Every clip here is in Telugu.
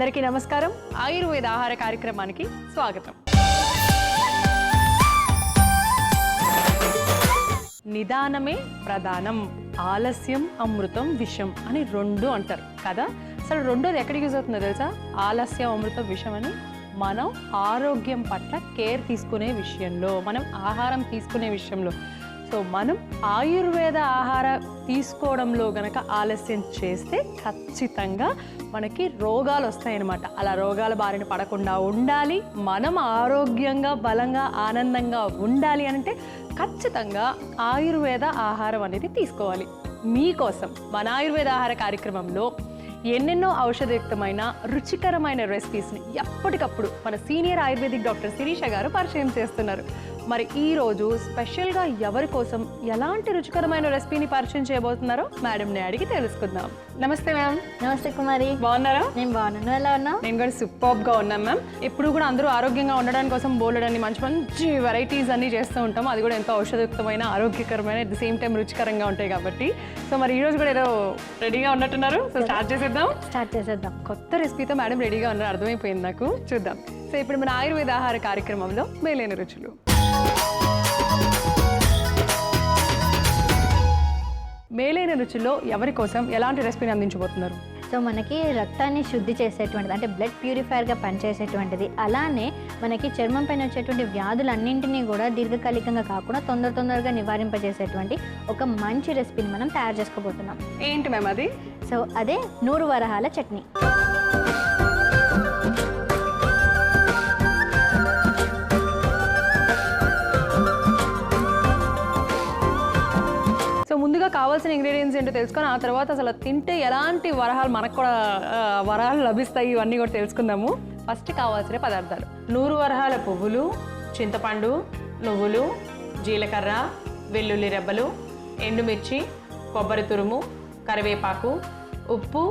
అందరికీ నమస్కారం. ఆయుర్వేద ఆహార కార్యక్రమానికి స్వాగతం. నిదానమే ప్రధానం, ఆలస్యం అమృతం విషం అని రెండు అంటారు కదా. అసలు రెండోది ఎక్కడికి యూజ్ అవుతుందో తెలుసా? ఆలస్యం అమృతం విషం అని మనం ఆరోగ్యం పట్ల కేర్ తీసుకునే విషయంలో, మనం ఆహారం తీసుకునే విషయంలో. సో మనం ఆయుర్వేద ఆహార తీసుకోవడంలో గనక ఆలస్యం చేస్తే ఖచ్చితంగా మనకి రోగాలు వస్తాయన్నమాట. అలా రోగాల బారిన పడకుండా ఉండాలి, మనం ఆరోగ్యంగా బలంగా ఆనందంగా ఉండాలి అంటే ఖచ్చితంగా ఆయుర్వేద ఆహారం అనేది తీసుకోవాలి. మీకోసం మన ఆయుర్వేద ఆహార కార్యక్రమంలో ఎన్నెన్నో ఔషధయుక్తమైన రుచికరమైన రెసిపీస్ని ఎప్పటికప్పుడు మన సీనియర్ ఆయుర్వేదిక్ డాక్టర్ శిరీష గారు పరిచయం చేస్తున్నారు. మరి ఈరోజు స్పెషల్గా ఎవరి కోసం ఎలాంటి రుచికరమైన రెసిపీని పరిచయం చేయబోతున్నారో మేడంని అడిగి తెలుసుకుందాం. నమస్తే మ్యామ్. నమస్తే కుమారి. బాగున్నారా? నేను బాగున్నాను. ఎలా ఉన్నావు? నేను కూడా సూపర్గా ఉన్నాను మ్యామ్. ఎప్పుడు కూడా అందరూ ఆరోగ్యంగా ఉండడానికి కోసం బోలెడన్ని మంచి మంచి వెరైటీస్ అన్ని చేస్తూ ఉంటాం. అది కూడా ఎంతో ఔషధయుక్తమైన, ఆరోగ్యకరమైన, అట్ ది సేమ్ టైం రుచికరంగా ఉంటాయి కాబట్టి. సో మరి ఈరోజు కూడా ఏదో రెడీగా ఉన్నట్టున్నారు. సో స్టార్ట్ చేసేద్దాం. కొత్త రెసిపీతో మేడం రెడీగా ఉన్నారు, అర్థమైపోయింది నాకు. చూద్దాం. సో ఇప్పుడు మన ఆయుర్వేద ఆహార కార్యక్రమంలో మేలైన రుచులు. మేలైన రుచుల్లో ఎవరి కోసం ఎలాంటి రెసిపీని అందించబోతున్నారు? సో మనకి రక్తాన్ని శుద్ధి చేసేటువంటిది, అంటే బ్లడ్ ప్యూరిఫైర్గా పనిచేసేటువంటిది, అలానే మనకి చర్మం పైన వచ్చేటువంటి వ్యాధులన్నింటినీ కూడా దీర్ఘకాలికంగా కాకుండా తొందరగా నివారింపజేసేటువంటి ఒక మంచి రెసిపీని మనం తయారు చేసుకోబోతున్నాం. ఏంటి మ్యామ్ అది? సో అదే నూరు వరహాల చట్నీ. సో ముందుగా కావాల్సిన ఇంగ్రీడియంట్స్ ఏంటో తెలుసుకొని ఆ తర్వాత అసలు తింటే ఎలాంటి వరహాలు మనకు కూడా వరహాలు లభిస్తాయి ఇవన్నీ కూడా తెలుసుకుందాము. ఫస్ట్ కావాల్సిన పదార్థాలు: 100 వరహాల పువ్వులు, చింతపండు, నువ్వులు, జీలకర్ర, వెల్లుల్లి రెబ్బలు, ఎండుమిర్చి, కొబ్బరి తురుము, కరివేపాకు, ఉప్పు,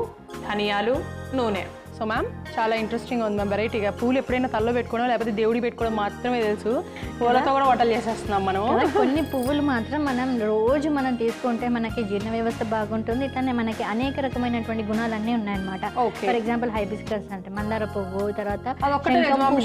ధనియాలు, నూనె. సో మ్యామ్ చాలా ఇంట్రెస్టింగ్గా ఉంది మ్యామ్. వెరైటీగా పూలు ఎప్పుడైనా తల్లో పెట్టుకోవడం లేకపోతే దేవుడి పెట్టుకోవడం మాత్రమే తెలుసు, పూలతో కూడా వంటలు చేసేస్తున్నాం మనం. కొన్ని పువ్వులు మాత్రం రోజు మనం తీసుకుంటే మనకి జీర్ణ వ్యవస్థ బాగుంటుంది. ఇట్లానే మనకి అనేక రకమైనటువంటి గుణాలన్నీ ఉన్నాయన్నమాట. ఫర్ ఎగ్జాంపుల్ హైబిస్కస్ అంటే మందార పువ్వు, తర్వాత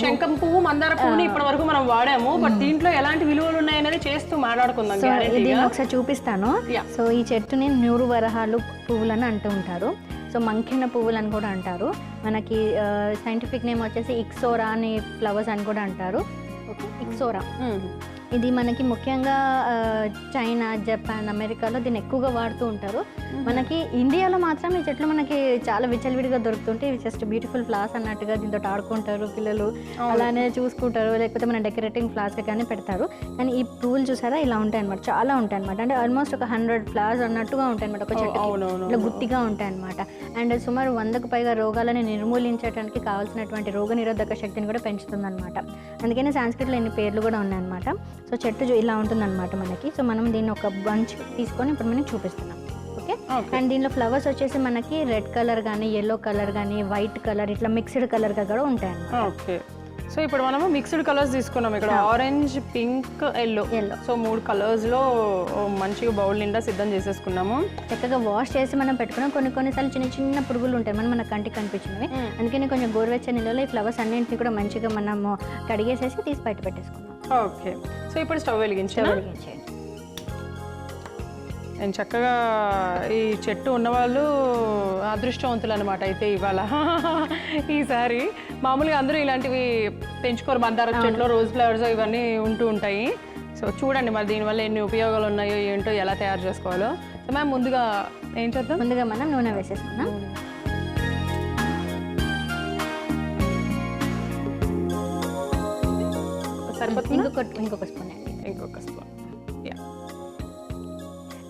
శంఖం పువ్వు, మందార పువ్వుని ఇప్పటి వరకు మనం వాడాము. బట్ దీంట్లో ఎలాంటి విలువలు ఉన్నాయనేది చేస్తూ మాట్లాడుకుందాం. దీన్ని ఒకసారి చూపిస్తాను. సో ఈ చెట్టుని 100 వరహాలు పువ్వులని అంటూ ఉంటారు. సో మంకిన పువ్వులు అని కూడా అంటారు. మనకి సైంటిఫిక్ నేమ్ వచ్చేసి ఇక్సోరా అని ఫ్లవర్స్ అని కూడా అంటారు. Okay, ixora. ఇది మనకి ముఖ్యంగా చైనా, జపాన్, అమెరికాలో దీన్ని ఎక్కువగా వాడుతూ ఉంటారు. మనకి ఇండియాలో మాత్రం ఈ చెట్లు మనకి చాలా విచ్చలవిడిగా దొరుకుతుంటాయి. ఇవి జస్ట్ బ్యూటిఫుల్ ఫ్లవర్స్ అన్నట్టుగా దీంతో ఆడుకుంటారు పిల్లలు, అలానే చూసుకుంటారు, లేకపోతే మన డెకరేటింగ్ ఫ్లవర్స్ కానీ పెడతారు. కానీ ఈ పువ్వులు చూసారా ఇలా ఉంటాయి అనమాట, చాలా ఉంటాయి అనమాట. అంటే ఆల్మోస్ట్ ఒక 100 ఫ్లవర్స్ అన్నట్టుగా ఉంటాయి అనమాట ఒక చెట్టుకి, ఇలా గుత్తిగా ఉంటాయి అనమాట. అండ్ సుమారు 100కు పైగా రోగాలని నిర్మూలించడానికి కావాల్సినటువంటి రోగ నిరోధక శక్తిని కూడా పెంచుతుంది అనమాట. అందుకని సాంస్క్రిట్లో ఎన్ని పేర్లు కూడా ఉన్నాయన్నమాట. సో చెట్టు ఇలా ఉంటుందన్నమాట మనకి. సో మనం దీన్ని ఒక బంచ్ తీసుకొని ఇప్పుడు మనం చూపిస్తున్నాం. ఓకే, అండ్ దీనిలో ఫ్లవర్స్ వచ్చేసి మనకి రెడ్ కలర్ కానీ, ఎల్లో కలర్ కానీ, వైట్ కలర్, ఇట్లా మిక్స్డ్ కలర్గా కూడా ఉంటాయి. ఓకే, సో ఇప్పుడు మనము మిక్స్డ్ కలర్స్ తీసుకున్నాం ఇక్కడ, ఆరెంజ్, పింక్, ఎల్లో. సో 3 కలర్స్లో మంచిగా బౌల్ నిండా సిద్ధం చేసేసుకున్నాము. చక్కగా వాష్ చేసి మనం పెట్టుకున్నాం. కొన్నిసార్లు చిన్న చిన్న పురుగులు ఉంటాయి మన కంటికి కనిపించినవి. అందుకని కొంచెం గోరువెచ్చని నీళ్ళలో ఈ ఫ్లవర్స్ అన్నింటినీ కూడా మంచిగా మనము కడిగేసేసి తీసి బయట పెట్టేసుకున్నాం. ఓకే, సో ఇప్పుడు స్టవ్ వెలిగించేయండి. నేను చక్కగా ఈ చెట్టు ఉన్నవాళ్ళు అదృష్టవంతులు అనమాట. అయితే ఇవాళ ఈసారి మామూలుగా అందరూ ఇలాంటివి పెంచుకోరు, మందార చెట్లు, రోజ్ ఫ్లవర్స్ ఇవన్నీ ఉంటూ ఉంటాయి. సో చూడండి మరి దీనివల్ల ఎన్ని ఉపయోగాలు ఉన్నాయో ఏంటో, ఎలా తయారు చేసుకోవాలో. సో మ్యామ్ ముందుగా ఏం చేద్దాం? ముందుగా మనం నూనె వేసేసుకున్నాం. సరిపోతుంది. ఇంకొక స్పూన్ అండి. ఇంకొక స్పూన్.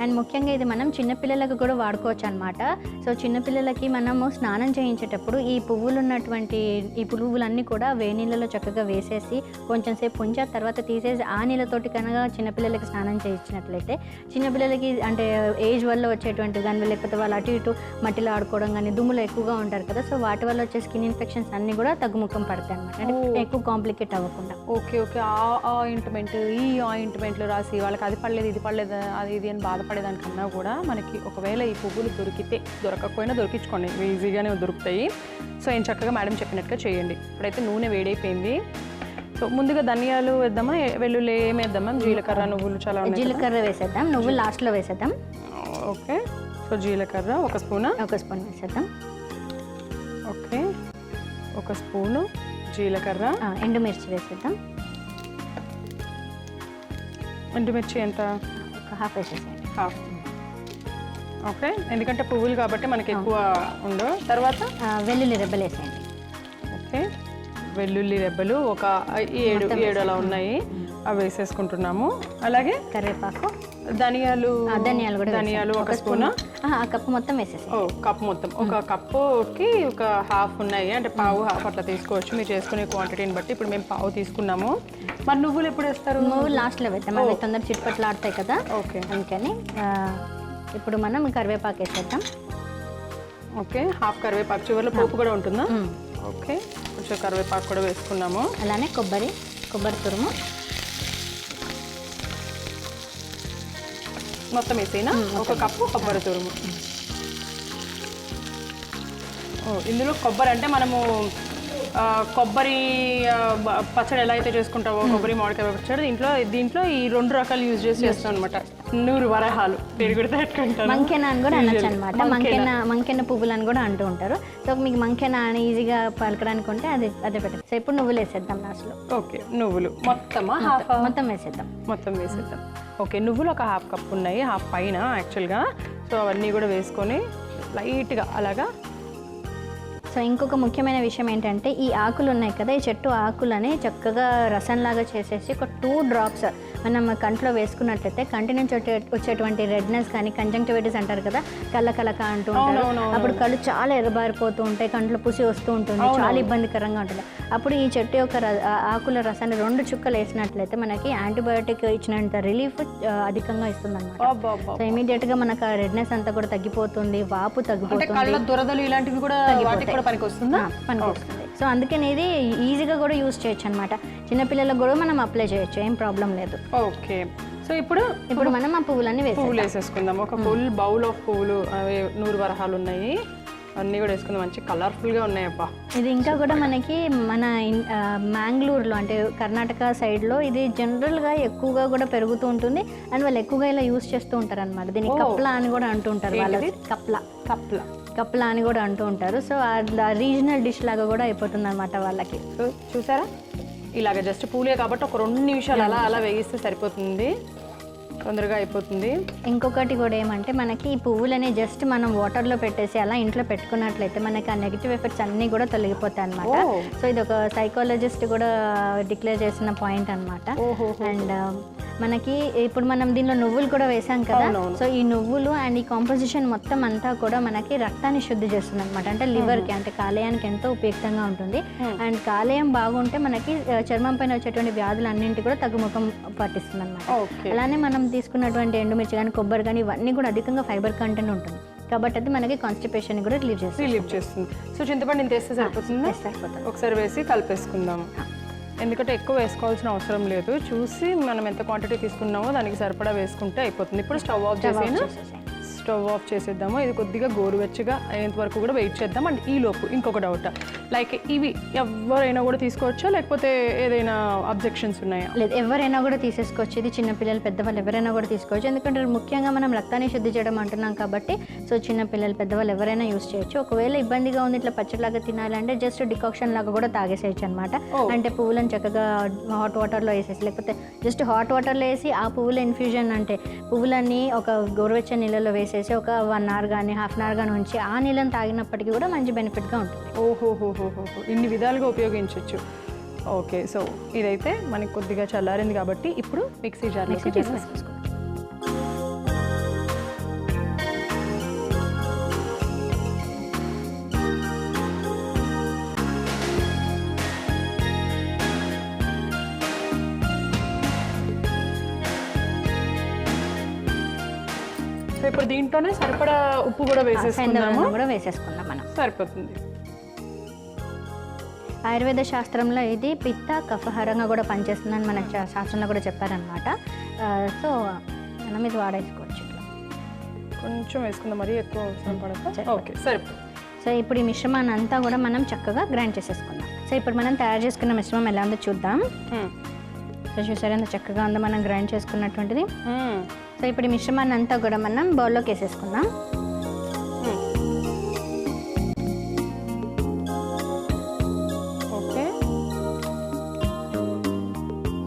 అండ్ ముఖ్యంగా ఇది మనం చిన్నపిల్లలకు కూడా వాడుకోవచ్చు అనమాట. సో చిన్నపిల్లలకి మనము స్నానం చేయించేటప్పుడు ఈ పువ్వులు ఉన్నటువంటి ఈ పువ్వులన్నీ కూడా వేడి నీళ్ళలో చక్కగా వేసేసి కొంచెం సేపు ఉంచి తర్వాత తీసేసి ఆ నీళ్ళతోటి కనుక చిన్నపిల్లలకి స్నానం చేయించినట్లయితే చిన్నపిల్లలకి అంటే ఏజ్ వల్ల వచ్చేటువంటి కానీ, లేకపోతే వాళ్ళు అటు ఇటు మట్టిలో ఆడుకోవడం కానీ, దుమ్ములు ఎక్కువగా ఉంటారు కదా, సో వాటి వల్ల వచ్చే స్కిన్ ఇన్ఫెక్షన్స్ అన్నీ కూడా తగ్గుముఖం పడతాయి అనమాట. అంటే ఎక్కువ కాంప్లికేట్ అవ్వకుండా. ఓకే ఓకే, ఆ ఆయింట్మెంట్ ఈ ఆయింట్మెంట్లు రాసి వాళ్ళకి అది పడలేదు ఇది పడలేదు అది ఇది అని బాధపడతారు కష్టపడేదానికన్నా కూడా మనకి ఒకవేళ ఈ పువ్వులు దొరకకపోయినా దొరికించుకోండి, ఈజీగానే దొరుకుతాయి. సో ఏం చక్కగా మేడం చెప్పినట్టుగా చేయండి. ఇప్పుడైతే నూనె వేడైపోయింది. సో ముందుగా ధనియాలు వేద్దామా, వెల్లుల్లి ఏమి వేద్దామా, జీలకర్ర, నువ్వులు చాలా ఉన్నాయి. జీలకర్ర వేసేద్దాం, నువ్వులు లాస్ట్లో వేసేద్దాం. ఓకే. సో జీలకర్ర 1 స్పూన్ వేసేద్దాం. ఓకే, 1 స్పూను జీలకర్ర. ఎండుమిర్చి వేసేద్దాం. ఎండుమిర్చి ఎంత? ఒక హాఫ్ వేసేసేయండి. హాఫ్. ఓకే, ఎందుకంటే పువ్వులు కాబట్టి మనకి ఎక్కువ ఉండవు. తర్వాత వెల్లుల్లి రెబ్బలు వేసేయండి. ఓకే, వెల్లుల్లి రెబ్బలు ఒక 7 అలా ఉన్నాయి, అవి వేసేసుకుంటున్నాము. అలాగే కరివేపాకు, ధనియాలు కూడా ధనియాలు 1 స్పూన్. ఆ కప్పు మొత్తం వేసేసి. కప్పు మొత్తం, ఒక కప్పుకి ఒక హాఫ్ ఉన్నాయి, అంటే పావు హాఫ్ అట్లా తీసుకోవచ్చు మీరు చేసుకునే క్వాంటిటీని బట్టి. ఇప్పుడు మేము పావు తీసుకున్నాము. మరి నువ్వులు ఎప్పుడు వేస్తారు? నువ్వులు లాస్ట్లో వేద్దాం, అవి తొందర చిట్పట్లు ఆడతాయి కదా. ఓకే, అందుకని ఇప్పుడు మనం కరివేపాకు వేసేద్దాం. ఓకే, హాఫ్ కరివేపాకు. చివరిలో పోపు కూడా ఉంటుందా? ఓకే, కొంచెం కరివేపాకు కూడా వేసుకున్నాము. అలానే కొబ్బరి తురుము మొత్తం వేసేనా? 1 కప్పు కొబ్బరి తురుము. ఇందులో కొబ్బరి అంటే మనము కొబ్బరి పచ్చడి ఎలా అయితే చేసుకుంటామో, కొబ్బరి మామిడికాయ పచ్చడి, దీంట్లో ఈ 2 రకాలు యూజ్ చేస్తాం అనమాట. 100 వరహాలు పేరు కూడా పెట్టుకుంటారు. మంకెన అని కూడా అనొచ్చు అనమాట. మంకెన పువ్వులు అని కూడా అంటూ ఉంటారు. సో మీకు మంకెన అని ఈజీగా పలకడానికి ఉంటే అదే పెట్టండి. సో ఇప్పుడు నువ్వులు వేసేద్దాం లాస్ట్లో. ఓకే, నువ్వులు మొత్తం వేసేద్దాం. ఓకే, నువ్వులు ఒక హాఫ్ కప్ ఉన్నాయి, హాఫ్ పైన యాక్చువల్గా. సో అవన్నీ కూడా వేసుకొని లైట్గా అలాగా. సో ఇంకొక ముఖ్యమైన విషయం ఏంటంటే ఈ ఆకులు ఉన్నాయి కదా, ఈ చెట్టు ఆకులని చక్కగా రసంలాగా చేసేసి ఒక 2 డ్రాప్స్ మనం కంట్లో వేసుకున్నట్లయితే కంటి నుంచి వచ్చేటువంటి రెడ్నెస్ కానీ, కంజంక్టివిటీస్ అంటారు కదా, కళ్ళ అంటూ ఉంటారు. అప్పుడు కళ్ళు చాలా ఎర్రబారిపోతూ ఉంటాయి, కంట్లో పుసి వస్తూ ఉంటుంది, చాలా ఇబ్బందికరంగా ఉంటుంది. అప్పుడు ఈ చెట్టు యొక్క ఆకుల రసాన్ని 2 చుక్కలు వేసినట్లయితే మనకి యాంటీబయోటిక్ ఇచ్చినంత రిలీఫ్ అధికంగా ఇస్తుంది అనమాట. సో ఇమీడియట్గా మనకు ఆ రెడ్నెస్ అంతా కూడా తగ్గిపోతుంది, వాపు తగ్గిపోతుంది, దురదలు ఇలాంటివి కూడా పనికొస్తుంది. సో అందుకని ఇది ఈజీగా కూడా యూజ్ చేయొచ్చు అనమాట. చిన్నపిల్లలకు కూడా మనం అప్లై చేయొచ్చు, ఏం ప్రాబ్లం లేదు. ఓకే, సో ఇప్పుడు మనం ఆ పువ్వులన్నీ వేసేసుకుందాం. ఒక ఫుల్ బౌల్ ఆఫ్ పువ్వులు, అవి 100 వరహాలు ఉన్నాయి, అన్నీ కూడా వేసుకుందాం. మంచి కలర్ఫుల్గా ఉన్నాయబ్బా. ఇది ఇంకా కూడా మనకి మన మ్యాంగ్లూరులో అంటే కర్ణాటక సైడ్లో ఇది జనరల్గా ఎక్కువగా కూడా పెరుగుతూ ఉంటుంది. అండ్ వాళ్ళు ఎక్కువగా ఇలా యూజ్ చేస్తూ ఉంటారు అనమాట. దీన్ని కప్లా అని కూడా అంటూ ఉంటారు వాళ్ళది. కప్లా అని కూడా అంటూ ఉంటారు. సో రీజనల్ డిష్ లాగా కూడా అయిపోతుంది అనమాట వాళ్ళకి. చూసారా, ఇలాగ జస్ట్ పూలే కాబట్టి ఒక 2 నిమిషాలు అలా వేగిస్తే సరిపోతుంది, తొందరగా అయిపోతుంది. ఇంకొకటి కూడా ఏమంటే మనకి ఈ పువ్వులని జస్ట్ మనం వాటర్లో పెట్టేసి అలా ఇంట్లో పెట్టుకున్నట్లయితే మనకి ఆ నెగిటివ్ ఎఫెక్ట్స్ అన్నీ కూడా తొలగిపోతాయి అనమాట. సో ఇది ఒక సైకాలజిస్ట్ కూడా డిక్లేర్ చేసిన పాయింట్ అనమాట. అండ్ మనకి ఇప్పుడు మనం దీనిలో నువ్వులు కూడా వేసాం కదా. సో ఈ నువ్వులు అండ్ ఈ కాంపోజిషన్ మొత్తం అంతా కూడా మనకి రక్తాన్ని శుద్ధి చేస్తుంది అనమాట. అంటే లివర్కి అంటే కాలేయానికి ఎంతో ఉపయుక్తంగా ఉంటుంది. అండ్ కాలేయం బాగుంటే మనకి చర్మం పైన వచ్చేటువంటి వ్యాధులు అన్నింటి కూడా తగ్గుముఖం పట్టిస్తుంది అనమాట. అలానే మనం తీసుకున్నటువంటి ఎండుమిర్చి కానీ, కొబ్బరి కానీ, ఇవన్నీ కూడా అధికంగా ఫైబర్ కంటెంట్ ఉంటుంది కాబట్టి అది మనకి కాన్స్టిపేషన్ కూడా రిలీవ్ చేస్తుంది. సో చింతపండు ఇంత వేస్తే సరిపోతుంది. ఒకసారి వేసి కలిపేసుకుందాం, ఎందుకంటే ఎక్కువ వేసుకోవాల్సిన అవసరం లేదు. చూసి మనం ఎంత క్వాంటిటీ తీసుకున్నామో దానికి సరిపడా వేసుకుంటే అయిపోతుంది. ఇప్పుడు స్టవ్ ఆఫ్ చేసేద్దాము. ఇది కొద్దిగా గోరువెచ్చగా అయ్యేంత వరకు కూడా వెయిట్ చేద్దాం. అండ్ ఈలోపు ఇంకొక డౌట్, లైక్ ఇవి ఎవరైనా కూడా తీసుకోవచ్చా, లేకపోతే ఏదైనా అబ్జెక్షన్స్ ఉన్నాయా? లేదు, ఎవరైనా కూడా తీసేసుకోవచ్చు. ఇది చిన్నపిల్లలు, పెద్దవాళ్ళు ఎవరైనా కూడా తీసుకోవచ్చు. ఎందుకంటే ముఖ్యంగా మనం రక్తాన్ని శుద్ధి చేయడం అంటున్నాం కాబట్టి సో చిన్నపిల్లలు, పెద్దవాళ్ళు ఎవరైనా యూస్ చేయొచ్చు. ఒకవేళ ఇబ్బందిగా ఉంది ఇట్లా పచ్చడిలాగా తినాలంటే జస్ట్ డికాక్షన్ లాగా కూడా తాగేసేయచ్చు అనమాట. అంటే పువ్వులను చక్కగా హాట్ వాటర్లో వేసేసి, లేకపోతే జస్ట్ హాట్ వాటర్లో వేసి ఆ పువ్వుల ఇన్ఫ్యూజన్ అంటే పువ్వులన్నీ ఒక గోరువెచ్చని నీళ్ళలో వేసేసి ఒక 1 అవర్ కానీ హాఫ్ అన్ అవర్ కానీ ఉంచి ఆ నీళ్ళని తాగినప్పటికీ కూడా మంచి బెనిఫిట్గా ఉంటుంది. ఇన్ని విధాలుగా ఉపయోగించవచ్చు. ఓకే, సో ఇదైతే మనకి కొద్దిగా చల్లారింది కాబట్టి ఇప్పుడు మిక్సీ జార్లోకి తీసేసుకోవాలి. ఇప్పుడు దీంట్లోనే సరిపడా ఉప్పు కూడా వేసేసుకుందాం మనం. సరిపోతుంది. ఆయుర్వేద శాస్త్రంలో ఇది పిత్త కఫహరంగా కూడా పనిచేస్తుందని మన శాస్త్రంలో కూడా చెప్పారనమాట. సో మనం ఇది వాడేసుకోవచ్చు. కొంచెం వేసుకుందాం, మరీ ఎక్కువ అవసరం పడక. ఓకే సరే. సో ఇప్పుడు ఈ మిశ్రమాన్ని అంతా కూడా మనం చక్కగా గ్రైండ్ చేసేసుకుందాం. సో ఇప్పుడు మనం తయారు చేసుకున్న మిశ్రమం ఎలా ఉందో చూద్దాం. సో చూసారా ఎంత చక్కగా ఉందో మనం గ్రైండ్ చేసుకున్నటువంటిది. సో ఇప్పుడు ఈ మిశ్రమాన్ని అంతా కూడా మనం బౌల్లోకి వేసేసుకుందాం. ఓకే.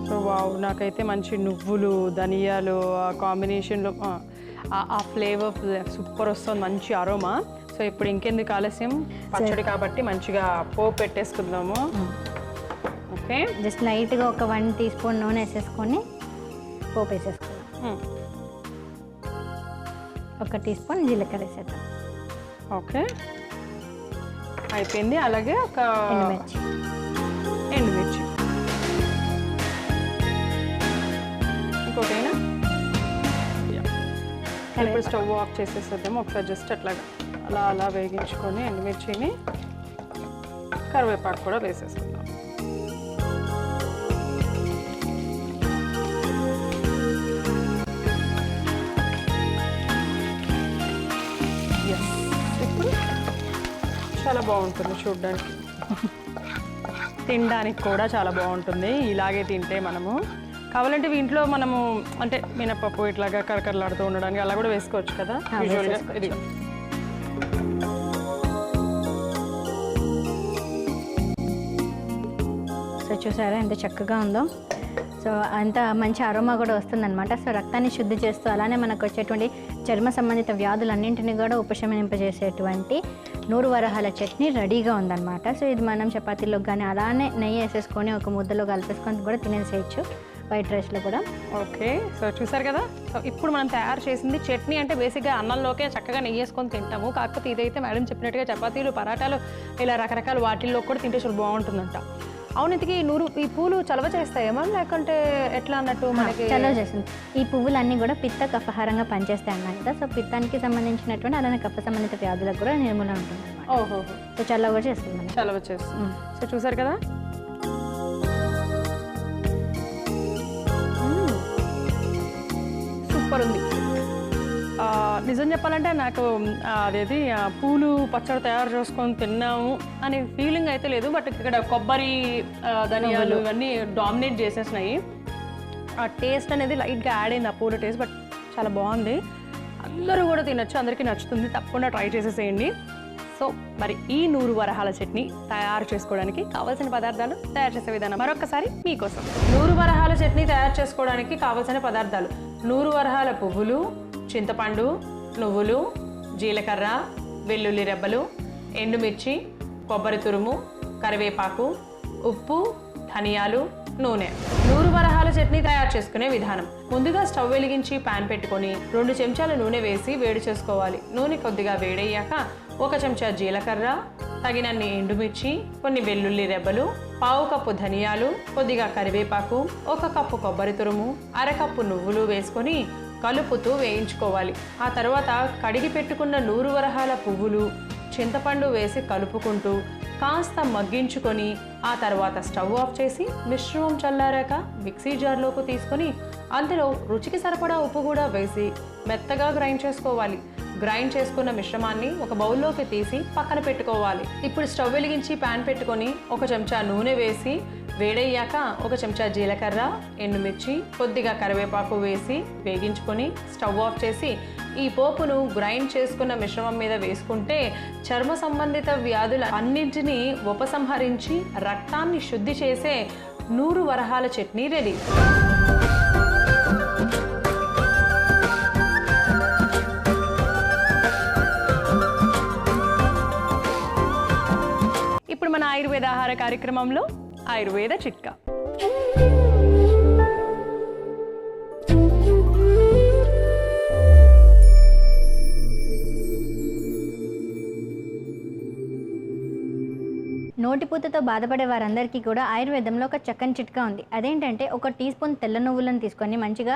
సో వావ్, నాకైతే మంచి నువ్వులు ధనియాలు ఆ కాంబినేషన్లో ఆ ఫ్లేవర్ సూపర్ వస్తుంది, మంచి అరోమా. సో ఇప్పుడు ఇంకెందుకు ఆలస్యం, పచ్చడి కాబట్టి మంచిగా పోపు పెట్టేసుకుందాము. ఓకే, జస్ట్ లైట్గా ఒక 1 టీ స్పూన్ నూనె వేసేసుకొని పోపు వేసేసుకుందాం. 1 టీ స్పూన్ జీలకర్ర వేసేద్దాం. ఓకే అయిపోయింది. అలాగే ఒక ఎండుమిర్చి ఇంకోటైనా. ఇప్పుడు స్టవ్ ఆఫ్ చేసేసేద్దాము. ఒకసారి జస్ట్ అట్లాగా అలా అలా వేగించుకొని ఎండుమిర్చిని, కరివేపాకు కూడా వేసేసుకుందాం. ఇప్పుడు చాలా బాగుంటుంది చూడడానికి, తినడానికి కూడా చాలా బాగుంటుంది. ఇలాగే తింటే మనము కావాలంటే ఇంట్లో మనము అంటే మినపప్పు ఇట్లాగా కరకరలాడుతూ ఉండడానికి అలా కూడా వేసుకోవచ్చు కదా యూజువల్గా. ఇది సో చూసారా ఎంత చక్కగా ఉందో. సో అంత మంచి అరోమా కూడా వస్తుందన్నమాట. సో రక్తాన్ని శుద్ధి చేస్తూ అలానే మనకు వచ్చేటువంటి చర్మ సంబంధిత వ్యాధులన్నింటినీ కూడా ఉపశమనింపజేసేటువంటి నూరు వరహాల చట్నీ రెడీగా ఉందన్నమాట. సో ఇది మనం చపాతీలోకి కానీ అలానే నెయ్యి వేసేసుకొని ఒక ముద్దలో కలిపేసుకొని కూడా తినేసేయచ్చు, వైట్ రైస్లో కూడా. ఓకే, సో చూసారు కదా. సో ఇప్పుడు మనం తయారు చేసింది చట్నీ. అంటే బేసిక్గా అన్నంలోకే చక్కగా నెయ్యి వేసుకొని తింటాము. కాకపోతే ఇదైతే మేడం చెప్పినట్టుగా చపాతీలు పరాటాలు ఇలా రకరకాల వాటిల్లో కూడా తింటే చాలా బాగుంటుందంట. అవును, ఇంతకీ ఈ పూలు చలవ చేస్తాయేమో లేకుంటే ఎట్లా అన్నట్టు? మనకి చలవ చేస్తుంది. ఈ పువ్వులన్నీ కూడా పిత్త కఫహారంగా పనిచేస్తాయి అన్నాయి కదా. సో పిత్తానికి సంబంధించినటువంటి అలానే కఫ సంబంధిత వ్యాధులకు కూడా నిర్మూలన ఉంటుంది. ఓహో, సో చలవ కూడా చేస్తుంది, చలవ చేస్తుంది. సో చూసారు కదా. సూపర్ ఉంది. నిజం చెప్పాలంటే నాకు అదేది పూలు పచ్చడి తయారు చేసుకొని తిన్నాము అనే ఫీలింగ్ అయితే లేదు. బట్ ఇక్కడ కొబ్బరి ధనియాలు ఇవన్నీ డామినేట్ చేసేసినాయి. ఆ టేస్ట్ అనేది లైట్గా యాడ్ అయింది, ఆ పూల టేస్ట్. బట్ చాలా బాగుంది, అందరూ కూడా తినచ్చు, అందరికీ నచ్చుతుంది. తప్పకుండా ట్రై చేసేసేయండి. సో మరి ఈ నూరు వరహాల చట్నీ తయారు చేసుకోవడానికి కావాల్సిన పదార్థాలు, తయారు చేసే విధానం మరొకసారి మీకోసం. నూరు వరహాల చట్నీ తయారు చేసుకోవడానికి కావాల్సిన పదార్థాలు: నూరు వరహాల పువ్వులు, చింతపండు, నువ్వులు, జీలకర్ర, వెల్లుల్లి రెబ్బలు, ఎండుమిర్చి, కొబ్బరి తురుము, కరివేపాకు, ఉప్పు, ధనియాలు, నూనె. నూరు వరహాల చట్నీ తయారు చేసుకునే విధానం: ముందుగా స్టవ్ వెలిగించి పాన్ పెట్టుకొని 2 చెంచాల నూనె వేసి వేడి చేసుకోవాలి. నూనె కొద్దిగా వేడయ్యాక 1 చెంచా జీలకర్ర, తగినన్ని ఎండుమిర్చి, కొన్ని వెల్లుల్లి రెబ్బలు, 1/2 కప్పు ధనియాలు, కొద్దిగా కరివేపాకు, 1 కప్పు కొబ్బరి తురుము, 1/2 కప్పు నువ్వులు వేసుకొని కలుపుతూ వేయించుకోవాలి. ఆ తర్వాత కడిగి పెట్టుకున్న నూరు వరహాల పువ్వులు, చింతపండు వేసి కలుపుకుంటూ కాస్త మగ్గించుకొని ఆ తర్వాత స్టవ్ ఆఫ్ చేసి మిశ్రమం చల్లారాక మిక్సీ జార్లోకి తీసుకొని అందులో రుచికి సరిపడా ఉప్పు కూడా వేసి మెత్తగా గ్రైండ్ చేసుకోవాలి. గ్రైండ్ చేసుకున్న మిశ్రమాన్ని ఒక బౌల్లోకి తీసి పక్కన పెట్టుకోవాలి. ఇప్పుడు స్టవ్ వెలిగించి పాన్ పెట్టుకొని 1 చెంచా నూనె వేసి వేడయ్యాక 1 చెంచా జీలకర్ర, ఎండుమిర్చి, కొద్దిగా కరివేపాకు వేసి వేగించుకొని స్టవ్ ఆఫ్ చేసి ఈ పోపును గ్రైండ్ చేసుకున్న మిశ్రమం మీద వేసుకుంటే చర్మ సంబంధిత వ్యాధుల అన్నింటినీ ఉపసంహరించి రక్తాన్ని శుద్ధి చేసే నూరు వరహాల చట్నీ రెడీ. ఇప్పుడు మన ఆయుర్వేద ఆహార కార్యక్రమంలో ఆయుర్వేద చిట్కా. నోటిపూతతో బాధపడే వారందరికీ కూడా ఆయుర్వేదంలో ఒక చక్కని చిట్కా ఉంది. అదేంటంటే 1 టీ స్పూన్ తెల్ల నువ్వులను తీసుకొని మంచిగా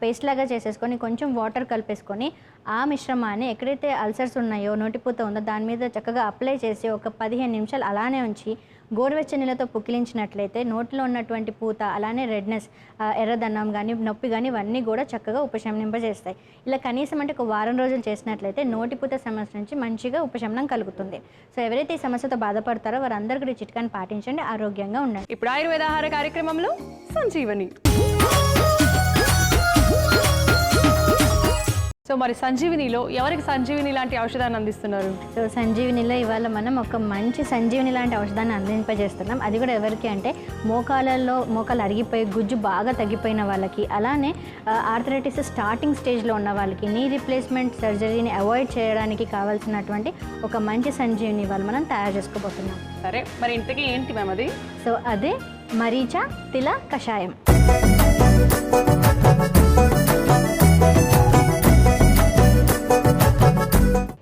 పేస్ట్ లాగా చేసేసుకొని కొంచెం వాటర్ కలిపేసుకొని ఆ మిశ్రమాన్ని ఎక్కడైతే అల్సర్స్ ఉన్నాయో, నోటిపూత ఉందో దాని మీద చక్కగా అప్లై చేసి ఒక 15 నిమిషాలు అలానే ఉంచి గోరువెచ్చని నీళ్ళతో పుక్కిలించినట్లయితే నోట్లో ఉన్నటువంటి పూత అలానే రెడ్నెస్, ఎర్రదన్నం కానీ నొప్పి కానీ ఇవన్నీ కూడా చక్కగా ఉపశమనింపజేస్తాయి. ఇలా కనీసం అంటే ఒక వారం రోజులు చేసినట్లయితే నోటిపూత సమస్య నుంచి మంచిగా ఉపశమనం కలుగుతుంది. సో ఎవరైతే ఈ సమస్యతో బాధపడతారో వారందరూ కూడా ఈ చిట్కాని పాటించండి, ఆరోగ్యంగా ఉండండి. ఇప్పుడు ఆయుర్వేద ఆహార కార్యక్రమంలో సంజీవని. సో మరి సంజీవినిలో ఎవరికి సంజీవిని లాంటి ఔషధాన్ని అందిస్తున్నారు? సో సంజీవినిలో ఇవాళ మనం ఒక మంచి సంజీవిని లాంటి ఔషధాన్ని అందింపజేస్తున్నాం. అది కూడా ఎవరికి అంటే మోకాలు అరిగిపోయి గుజ్జు బాగా తగ్గిపోయిన వాళ్ళకి, అలానే ఆర్థరైటిస్ స్టార్టింగ్ స్టేజ్లో ఉన్న వాళ్ళకి, నీ రీప్లేస్మెంట్ సర్జరీని అవాయిడ్ చేయడానికి కావాల్సినటువంటి ఒక మంచి సంజీవిని ఇవాళ మనం తయారు చేసుకోబోతున్నాం. సరే, మరి ఇంతకీ ఏంటి మ్యామ్ అది? సో అదే మరీచా తిల కషాయం.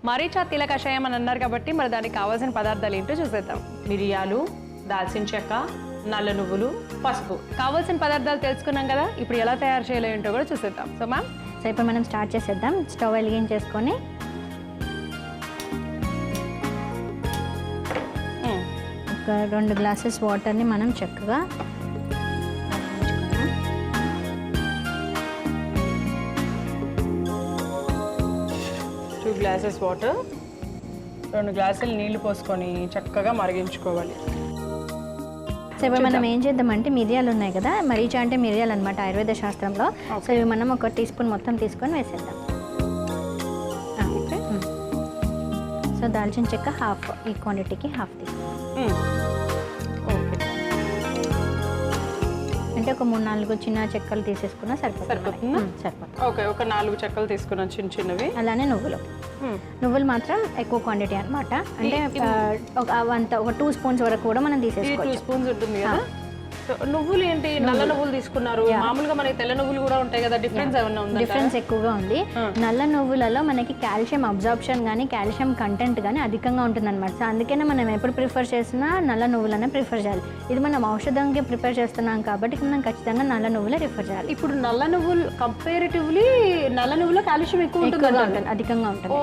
మరీచా తిల కషాయం అని అన్నారు కాబట్టి మరి దానికి కావాల్సిన పదార్థాలు ఏంటో చూసేద్దాం. మిరియాలు, దాల్చిన చెక్క, నల్ల నువ్వులు, పసుపు. కావాల్సిన పదార్థాలు తెలుసుకున్నాం కదా, ఇప్పుడు ఎలా తయారు చేయాలో ఏంటో కూడా చూసేద్దాం. సో మ్యామ్, సో ఇప్పుడు మనం స్టార్ట్ చేసేద్దాం. స్టవ్ వెలిగించేసుకొని ఒక 2 గ్లాసెస్ వాటర్ని మనం చక్కగా 2 గ్లాసెస్ వాటర్, 2 గ్లాసులు నీళ్లు పోసుకొని చక్కగా మరిగించుకోవాలి. సో ఇప్పుడు మనం ఏం చేద్దామంటే మిరియాలు ఉన్నాయి కదా, మరీచా అంటే మిరియాలు అనమాట ఆయుర్వేద శాస్త్రంలో. సో ఇవి మనం 1 టీ స్పూన్ మొత్తం తీసుకొని వేసేద్దాం. సో దాల్చిన చెక్క హాఫ్, ఈ క్వాంటిటీకి హాఫ్ తీసుకుందాం. అంటే ఒక 3-4 చిన్న చెక్కలు తీసేసుకున్నా సరిపోతుంది. ఓకే, ఒక 4 చెక్కలు తీసుకున్నాం చిన్న చిన్నవి. అలానే నువ్వులు మాత్రం ఎక్కువ క్వాంటిటీ అనమాట. అంటే ఒక 2 స్పూన్స్ వరకు కూడా మనం తీసేసుకోవచ్చు. 2 స్పూన్స్ ఉంటుంది కదా. నువ్వులు ఏంటి నల్ల నువ్వులు తీసుకున్నారు? మామూలుగా మనకి తెల్ల నువ్వులు కూడా ఉంటాయి కదా, డిఫరెన్స్ ఏమన్నా ఉందా? డిఫరెన్స్ ఎక్కువగా ఉంది. నల్ల నువ్వులలో మనకి కాల్షియం అబ్జార్ప్షన్ కానీ కాల్షియం కంటెంట్ కానీ అధికంగా ఉంటుంది అనమాట. సో అందుకనే మనం ఎప్పుడు ప్రిఫర్ చేసినా నల్ల నువ్వులనే ప్రిఫర్ చేయాలి. ఇది మనం ఔషధంగా ప్రిపేర్ చేస్తున్నాం కాబట్టి మనం ఖచ్చితంగా నల్ల నువ్వులే ప్రిఫర్ చేయాలి. ఇప్పుడు నల్ల నువ్వులు కంపారిటివ్లీ నల్ల నువ్వులో కాల్షియం ఎక్కువ ఉంటుంది, అధికంగా ఉంటుంది.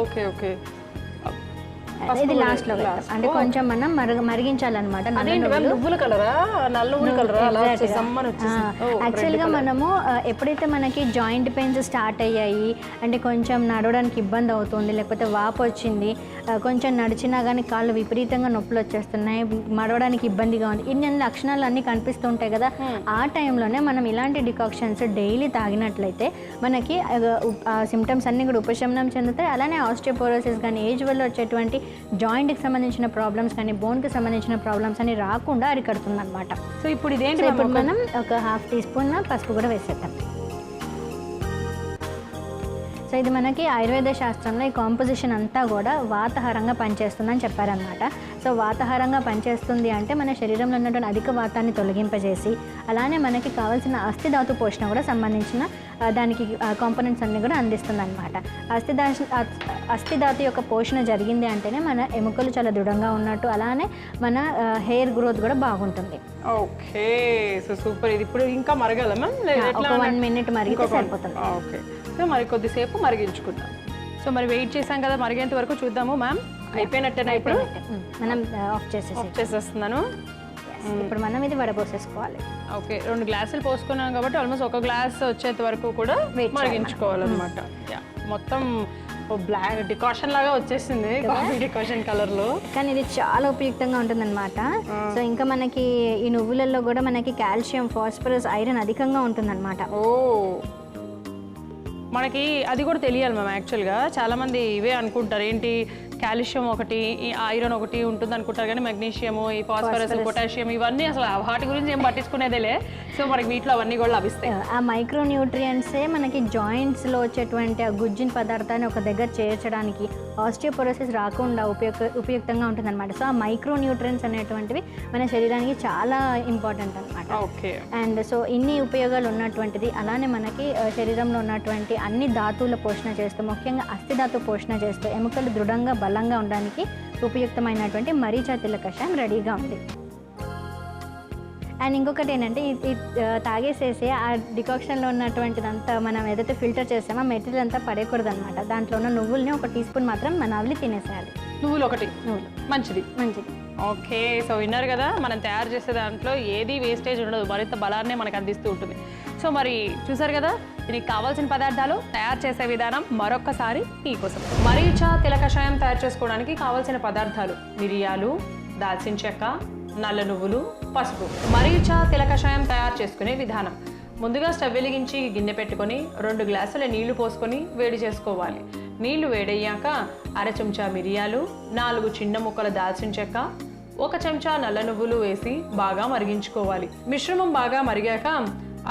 Okay okay. ఇది లాస్ట్ లో అంటే కొంచెం మనం మరిగించాలన్నమాట. యాక్చువల్ గా మనము ఎప్పుడైతే మనకి జాయింట్ పెయిన్స్ స్టార్ట్ అయ్యాయి అంటే కొంచెం నడవడానికి ఇబ్బంది అవుతుంది, లేకపోతే వాపు వచ్చింది, కొంచెం నడిచినా కానీ కాళ్ళు విపరీతంగా నొప్పులు వచ్చేస్తున్నాయి, మడవడానికి ఇబ్బందిగా ఉంది, ఇన్ని లక్షణాలు అన్నీ కనిపిస్తుంటాయి కదా, ఆ టైంలోనే మనం ఇలాంటి డికాక్షన్స్ డైలీ తాగినట్లయితే మనకి సిమ్టమ్స్ అన్నీ కూడా ఉపశమనం చెందుతాయి. అలానే ఆస్టియోపోరోసిస్ కానీ ఏజ్ వల్ల వచ్చేటువంటి జాయింట్కి సంబంధించిన ప్రాబ్లమ్స్ కానీ బోన్కి సంబంధించిన ప్రాబ్లమ్స్ అని రాకుండా అరికడుతుంది అనమాట. సో ఇప్పుడు ఇదేంటి, ఇప్పుడు మనం ఒక హాఫ్ టీ స్పూన్ పసుపు కూడా వేసేద్దాం. సో ఇది మనకి ఆయుర్వేద శాస్త్రంలో ఈ కాంపోజిషన్ అంతా కూడా వాతాహారంగా పనిచేస్తుందని చెప్పారనమాట. సో వాతాహారంగా పనిచేస్తుంది అంటే మన శరీరంలో ఉన్నటువంటి అధిక వాతాన్ని తొలగింపజేసి అలానే మనకి కావాల్సిన అస్థిధాతు పోషణ కూడా సంబంధించిన దానికి కాంపోనెంట్స్ అన్నీ కూడా అందిస్తుంది అనమాట. అస్థిధాతు యొక్క పోషణ జరిగింది అంటేనే మన ఎముకలు చాలా దృఢంగా ఉన్నట్టు, అలానే మన హెయిర్ గ్రోత్ కూడా బాగుంటుంది. Okay, so super. ఇది ఇప్పుడు ఇంకా మరగాల మ్యామ్? ఒక 1 మినిట్ మరిగితే సరిపోతుంది. ఓకే, సో మరి కొద్దిసేపు మరిగించుకుందాం. సో మరి వెయిట్ చేసాం కదా, మరిగేంత వరకు చూద్దాము. మ్యామ్ అయిపోయినట్టేనా? ఇప్పుడు మనం ఆఫ్ చేసేస్తున్నాను. ఇప్పుడు మనం ఇది వడపోసేసుకోవాలి. ఓకే, 2 గ్లాసులు పోసుకున్నాం కాబట్టి ఆల్మోస్ట్ 1 గ్లాస్ వచ్చేంత వరకు కూడా మరిగించుకోవాలన్నమాట. మొత్తం బ్లాక్ డికాషన్ లాగా వచ్చేసింది, కాఫీ డికాషన్ కలర్ లో. కానీ ఇది చాలా ఉపయుక్తంగా ఉంటుందన్నమాట. సో ఇంకా మనకి ఈ నువ్వులలో కూడా మనకి కాల్షియం, ఫాస్ఫరస్, ఐరన్ అధికంగా ఉంటుందన్నమాట. ఓ, మనకి అది కూడా తెలియాలి మ్యామ్. యాక్చువల్గా చాలామంది ఇవే అనుకుంటారు, ఏంటి కాల్షియం ఒకటి, ఈ ఐరన్ ఒకటి ఉంటుంది అనుకుంటారు, కానీ మెగ్నీషియము, ఈ ఫాస్ఫరస్, పొటాషియం ఇవన్నీ అసలు వాటి గురించి ఏం పట్టించుకునేదేలే. సో మనకి వీటిలో అవన్నీ కూడా లభిస్తాయి. ఆ మైక్రో న్యూట్రియంట్సే మనకి జాయింట్స్లో వచ్చేటువంటి ఆ గుజ్జిన పదార్థాన్ని ఒక దగ్గర చేర్చడానికి, ఆస్టియోపోరోసిస్ రాకుండా ఉపయుక్తంగా ఉంటుంది అనమాట. సో ఆ మైక్రో న్యూట్రియంట్స్ అనేటువంటివి మన శరీరానికి చాలా ఇంపార్టెంట్ అనమాట. ఓకే, అండ్ సో ఇన్ని ఉపయోగాలు ఉన్నటువంటిది. అలానే మనకి శరీరంలో ఉన్నటువంటి అన్ని ధాతువుల పోషణ చేస్తూ, ముఖ్యంగా అస్థిధాతు పోషణ చేస్తూ, ఎముకలు దృఢంగా బలంగా ఉండడానికి ఉపయుక్తమైనటువంటి మరీచా తిల కషాయం రెడీగా ఉంది. అండ్ ఇంకొకటి ఏంటంటే ఇది తాగేసేసి ఆ డికాక్షన్లో ఉన్నటువంటిదంతా మనం ఏదైతే ఫిల్టర్ చేస్తామో ఆ మెటీరియల్ అంతా పడేయకూడదు అనమాట. దాంట్లో ఉన్న నువ్వుల్ని 1 టీ స్పూన్ మాత్రం మన ఆవిలి తినేసేయాలి. నువ్వులు ఒకటి నువ్వులు మంచిది. మంచిది. ఓకే, సో విన్నారు కదా, మనం తయారు చేసే దాంట్లో ఏది వేస్టేజ్ ఉండదు, మరింత బలాన్నే మనకు అందిస్తూ ఉంటుంది. సో మరి చూసారు కదా, దీనికి కావాల్సిన పదార్థాలు, తయారు చేసే విధానం మరొక్కసారి మీకోసం. మరీచా తిల కషాయం తయారు చేసుకోవడానికి కావాల్సిన పదార్థాలు: మిరియాలు, దాల్చిన చెక్క, నల్ల నువ్వులు, పసుపు. మరీచా తిల కషాయం తయారు చేసుకునే విధానం: ముందుగా స్టవ్ వెలిగించి గిన్నె పెట్టుకొని 2 గ్లాసుల నీళ్లు పోసుకొని వేడి చేసుకోవాలి. నీళ్లు వేడయ్యాక అర చెంచా మిరియాలు, 4 చిన్న ముక్కల దాల్చిన చెక్క, 1 చెంచా నల్ల నువ్వులు వేసి బాగా మరిగించుకోవాలి. మిశ్రమం బాగా మరిగాక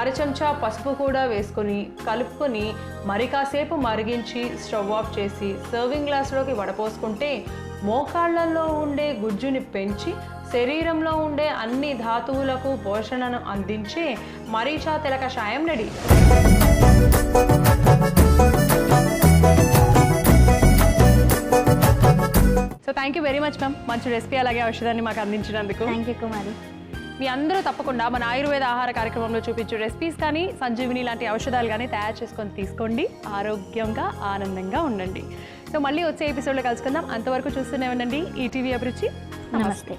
అర చెంచా పసుపు కూడా వేసుకొని కలుపుకొని మరి కాసేపు మరిగించి స్టవ్ ఆఫ్ చేసి సర్వింగ్ గ్లాసులోకి వడపోసుకుంటే మోకాళ్లలో ఉండే గుజ్జుని పెంచి శరీరంలో ఉండే అన్ని ధాతువులకు పోషణను అందించే మరీచా తిల కషాయం ready. So thank you very much ma'am, మంచి రెసిపీ అలాగే ఔషధాన్ని మాకు అందించినందుకు. థ్యాంక్ యూ కుమారి. మీ అందరూ తప్పకుండా మన ఆయుర్వేద ఆహార కార్యక్రమంలో చూపించే రెసిపీస్ కానీ సంజీవిని లాంటి ఔషధాలు కానీ తయారు చేసుకొని తీసుకోండి. ఆరోగ్యంగా ఆనందంగా ఉండండి. సో మళ్ళీ వచ్చే ఎపిసోడ్లో కలుసుకుందాం. అంతవరకు చూస్తూనే ఉండండి ఈటీవీ అభిరుచి. నమస్తే.